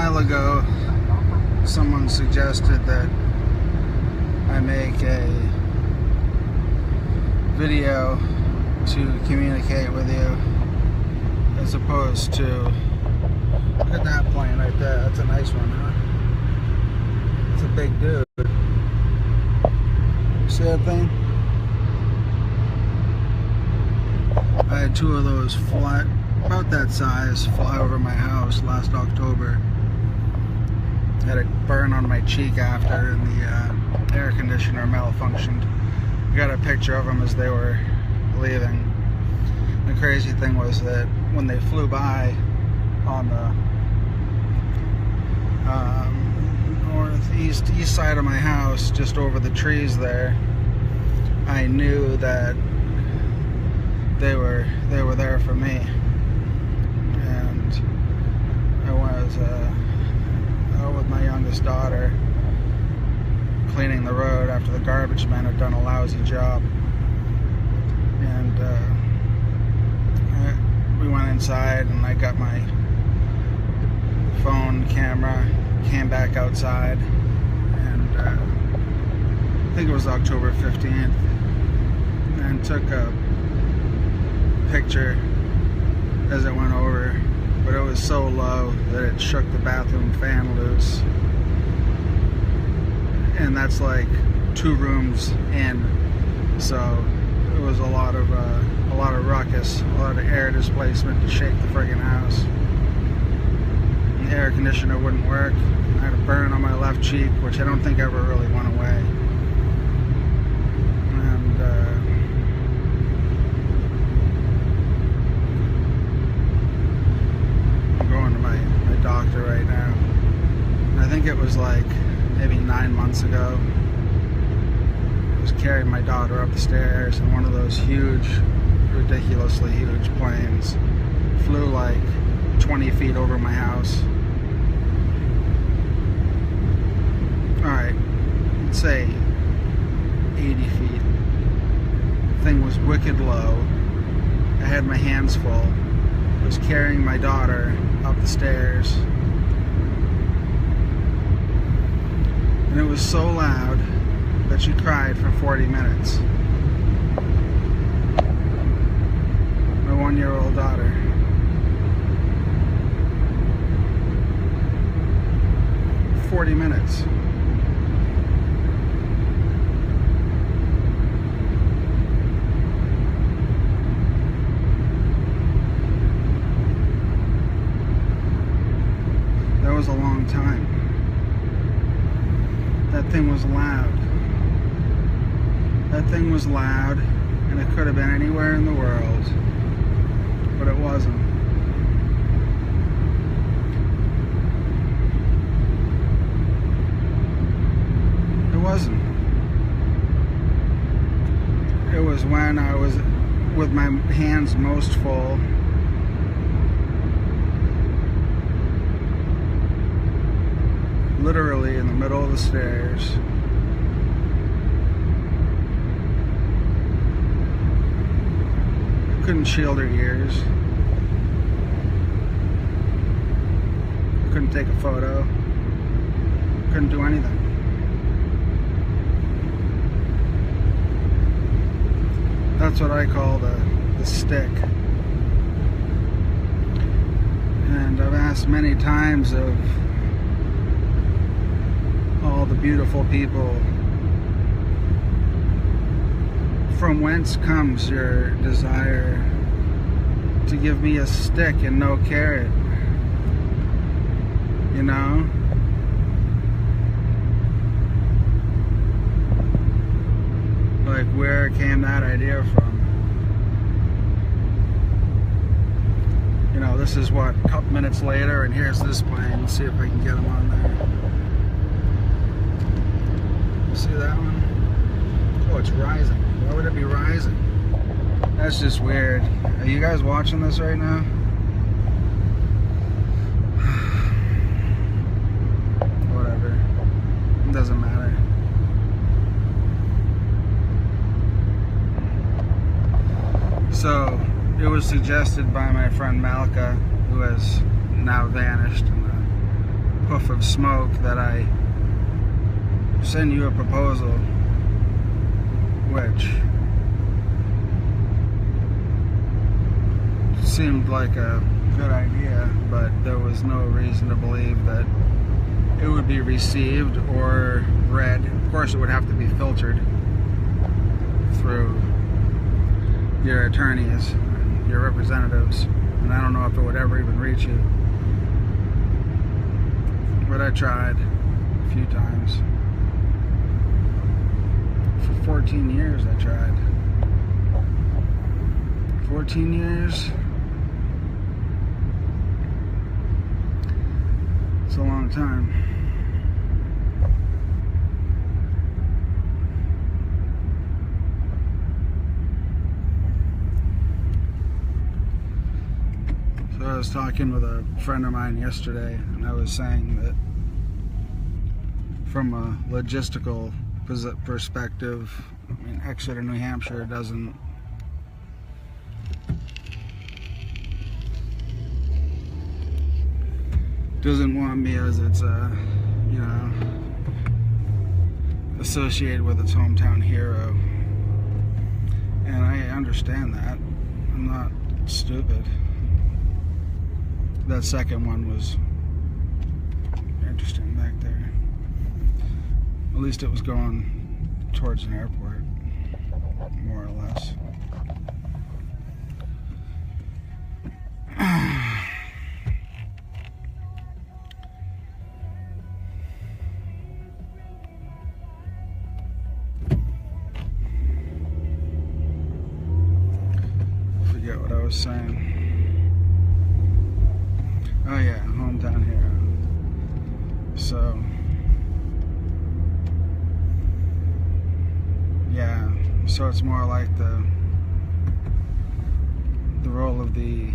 while ago, someone suggested that I make a video to communicate with you, as opposed to, look at that plane right there. That's a nice one, huh? It's a big dude. See that thing? I had two of those fly, about that size, fly over my house last October. I had a burn on my cheek after, and the air conditioner malfunctioned. I got a picture of them as they were leaving. The crazy thing was that when they flew by on the east side of my house, just over the trees there, I knew that they were there for me. And I was out with my youngest daughter cleaning the road after the garbage men had done a lousy job, and we went inside, and I got my phone camera, came back outside, and I think it was October 15th, and took a picture as it went over, but it was so low that it shook the bathroom fan loose, and that's like 2 rooms in, so it was a lot of ruckus, a lot of air displacement to shake the friggin' house. The air conditioner wouldn't work. I had a burn on my left cheek, which I don't think ever really went away. And I'm going to my doctor right now. I think it was like maybe 9 months ago. I was carrying my daughter up the stairs, and one of those huge, ridiculously huge planes flew like 20 feet over my house. Alright, let's say 80 feet. The thing was wicked low. I had my hands full. I was carrying my daughter up the stairs. And it was so loud that she cried for 40 minutes. My 1-year-old daughter. For 40 minutes. That was a long time. That thing was loud. That thing was loud, and it could have been anywhere in the world, but it wasn't. It wasn't. It was when I was with my hands most full, literally in the middle of the stairs. Couldn't shield her ears. Couldn't take a photo. Couldn't do anything. That's what I call the stick. And I've asked many times of all the beautiful people, from whence comes your desire to give me a stick and no carrot? You know? Like, where came that idea from? You know, this is what, a couple minutes later, and here's this plane. Let's see if I can get them on there. See that one? Oh, it's rising. Why would it be rising? That's just weird. Are you guys watching this right now? Whatever. It doesn't matter. So, it was suggested by my friend Malka, who has now vanished in the puff of smoke that I send you a proposal, which seemed like a good idea, but there was no reason to believe that it would be received or read. Of course, it would have to be filtered through your attorneys, your representatives, and I don't know if it would ever even reach you. But I tried a few times. For 14 years I tried. 14 years. It's a long time. So I was talking with a friend of mine yesterday, and I was saying that from a logistical perspective, I mean, Exeter, New Hampshire doesn't want me as its you know, associated with its hometown hero, and I understand that. I'm not stupid. That second one was interesting back there. At least it was going towards an airport, more or less. Forget what I was saying. Oh yeah, hometown hero. So yeah, so it's more like the role of the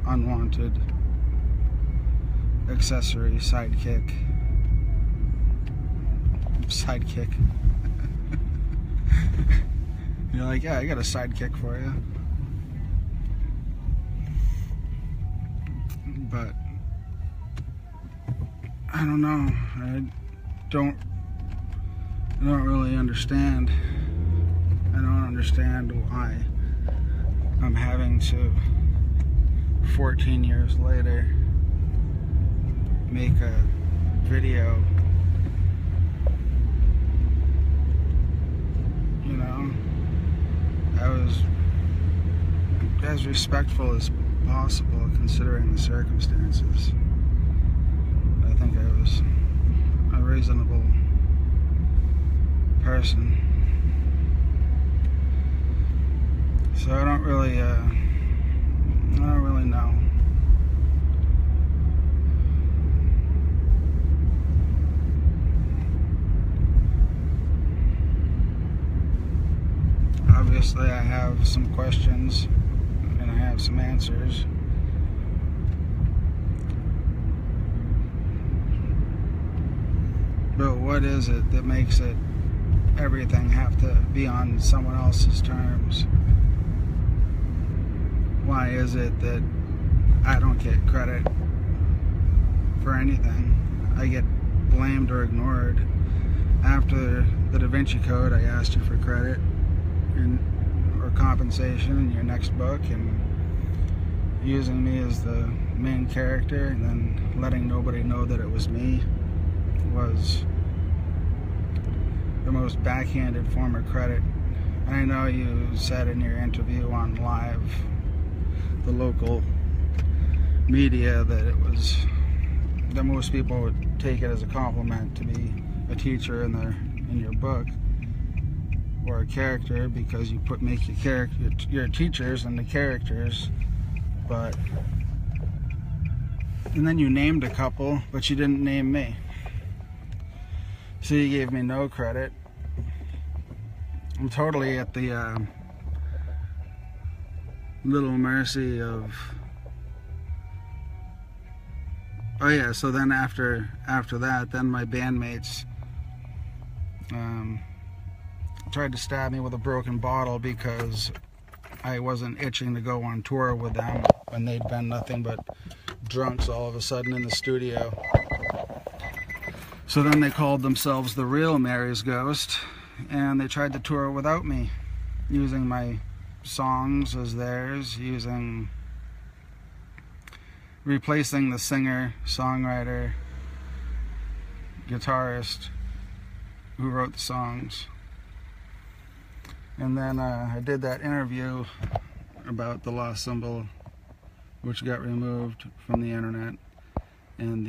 unwanted accessory sidekick. You're like, yeah, I got a sidekick for you. But I don't know. I don't really understand. I don't understand why I'm having to, 14 years later, make a video. You know, I was as respectful as possible considering the circumstances. I think I was a reasonable person. So I don't really know. Obviously I have some questions and I have some answers. But what is it that makes it everything have to be on someone else's terms? Why is it that I don't get credit for anything? I get blamed or ignored. After the Da Vinci Code, I asked you for credit or compensation in your next book, and using me as the main character and then letting nobody know that it was me was the most backhanded form of credit. And I know you said in your interview on Live, the local media, that most people would take it as a compliment to be a teacher in your book or a character, because you make your teachers and the characters. And then you named a couple, but you didn't name me. So you gave me no credit. I'm totally at the little mercy of... Oh yeah, so then after that, then my bandmates tried to stab me with a broken bottle because I wasn't itching to go on tour with them when they'd been nothing but drunks all of a sudden in the studio. So then they called themselves the Real Mary's Ghost, and they tried to tour without me, using my songs as theirs, replacing the singer, songwriter, guitarist who wrote the songs. And then I did that interview about the Lost Symbol, which got removed from the internet, and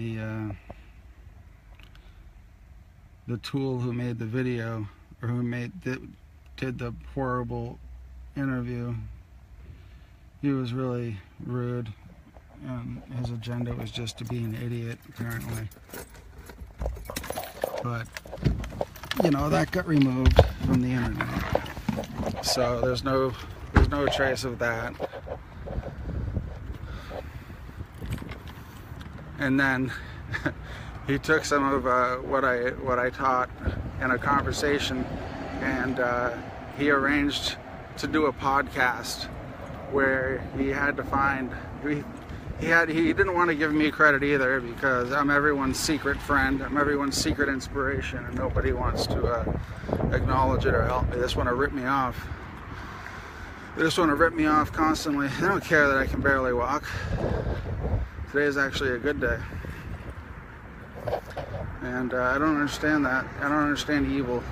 the tool who made the video, or who did the horrible interview, he was really rude, and his agenda was just to be an idiot, apparently. But you know, that got removed from the internet, so there's no trace of that. And then he took some of what I taught in a conversation, and he arranged to do a podcast where he had to find, he didn't want to give me credit either, because I'm everyone's secret friend, I'm everyone's secret inspiration, and nobody wants to acknowledge it or help me. They just want to rip me off. They just want to rip me off constantly. They don't care that I can barely walk. Today is actually a good day. And I don't understand that. I don't understand evil.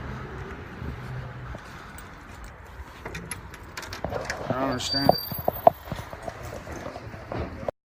I don't understand it.